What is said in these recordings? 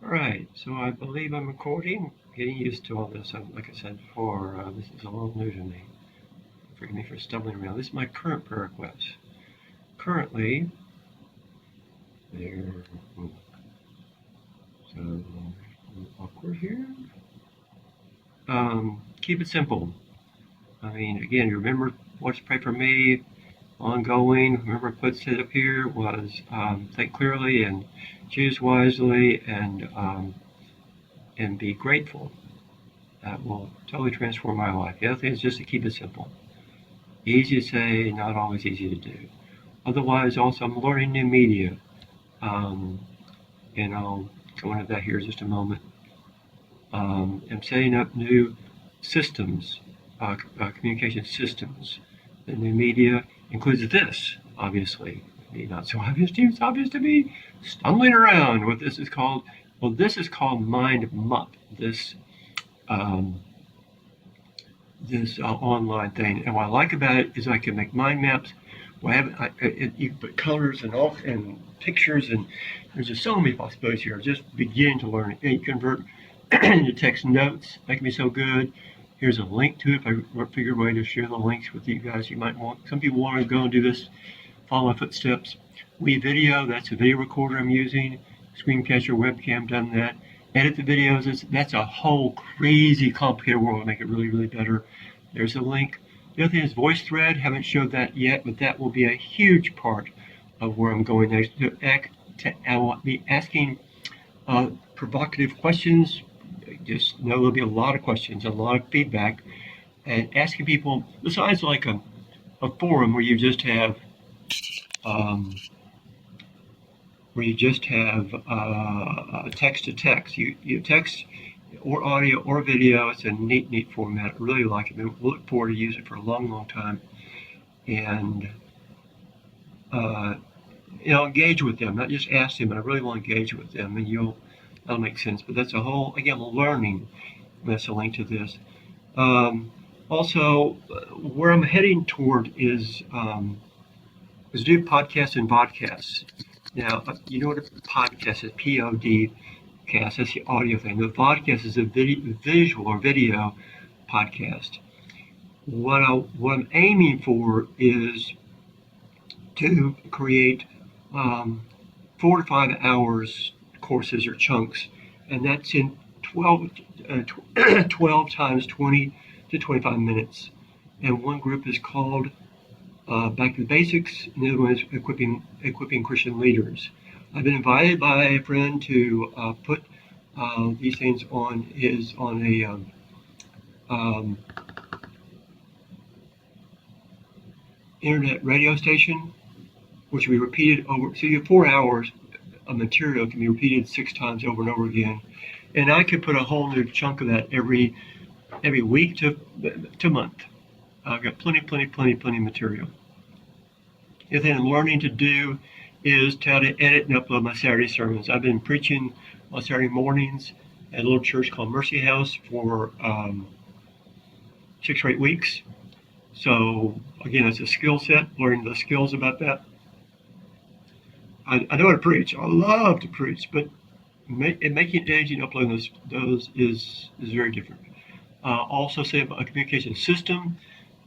Alright, so I believe I'm recording. Getting used to all this. Like I said before, this is all new to me. Forgive me for stumbling around. This is my current prayer request. Currently, there. So, a little awkward here. Keep it simple. I mean, again, you remember what's pray for me, ongoing. Remember, I put it up here was think clearly and choose wisely and be grateful. That will totally transform my life. The other thing is just to keep it simple. Easy to say, not always easy to do. Otherwise, also, I'm learning new media. Um, and I'll go into that here in just a moment. I'm setting up new systems, communication systems. The new media includes this, obviously. Not so obvious to you, it's obvious to me. Stumbling around what this is called. Well, this is called MindMup. Um, this online thing. And what I like about it is I can make mind maps. You can put colors and pictures, and there's just so many possibilities here. Just beginning to learn it. And you convert into text notes. That can be so good. Here's a link to it. If I figure a way to share the links with you guys, you might want. Some people want to go and do this, follow my footsteps. WeVideo, that's a video recorder I'm using. Screencatcher, webcam, done that. Edit the videos. That's a whole crazy complicated world to make it really, really better. There's a link. The other thing is VoiceThread. Haven't showed that yet, but that will be a huge part of where I'm going next. I will be asking provocative questions. Just know there'll be a lot of questions, a lot of feedback, and asking people, besides like a forum where you just have text to text. You text or audio or video. It's a neat format. I really like it. I look forward to using it for a long time. And engage with them, not just ask them, but I really want to engage with them, and that'll make sense. But that's a whole, again, learning. That's a link to this. Also, where I'm heading toward is do podcasts and vodcasts. Now, you know what a podcast is? Podcast. That's the audio thing. The vodcast is a visual or video podcast. What I'm aiming for is to create 4 to 5 hours courses or chunks, and that's in 12 times 20 to 25 minutes. And one group is called Back to the Basics, and the other one is equipping Christian leaders. I've been invited by a friend to put these things on a internet radio station, which will be repeated over. So you have 4 hours of material can be repeated 6 times over and over again, and I could put a whole new chunk of that every week to month. I've got plenty of material. The other thing I'm learning to do is how to edit and upload my Saturday sermons. I've been preaching on Saturday mornings at a little church called Mercy House for 6 or 8 weeks. So again, it's a skill set, learning the skills about that. I know how to preach. I love to preach, but making it edgy and uploading those is very different. Also, say about a communication system.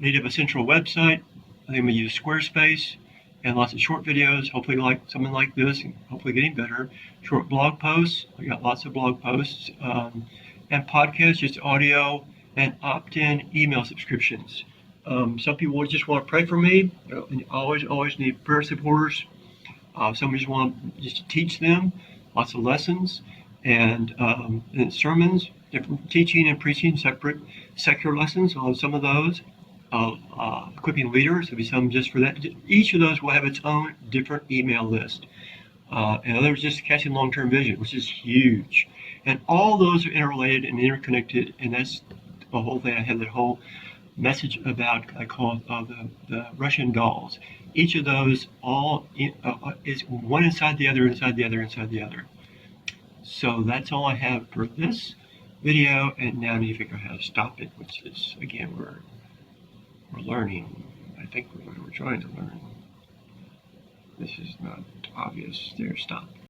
Need to have a central website. I think I'm going to use Squarespace and lots of short videos, hopefully like something like this, and hopefully getting better. Short blog posts. I got lots of blog posts. And podcasts, just audio and opt-in email subscriptions. Some people just want to pray for me. And always need prayer supporters. Some just want to teach them lots of lessons and sermons, different teaching and preaching, separate secular lessons. I'll have some of those. Equipping leaders, there'll be some just for that. Each of those will have its own different email list. And others just catching long-term vision, which is huge. And all those are interrelated and interconnected, and that's the whole thing. I have that whole message about, I call it the Russian dolls. Each of those is one inside the other, inside the other, inside the other. So that's all I have for this video, and now I need to figure out how to stop it, which is, again, we're learning. I think we're trying to learn. This is not obvious. There, stop.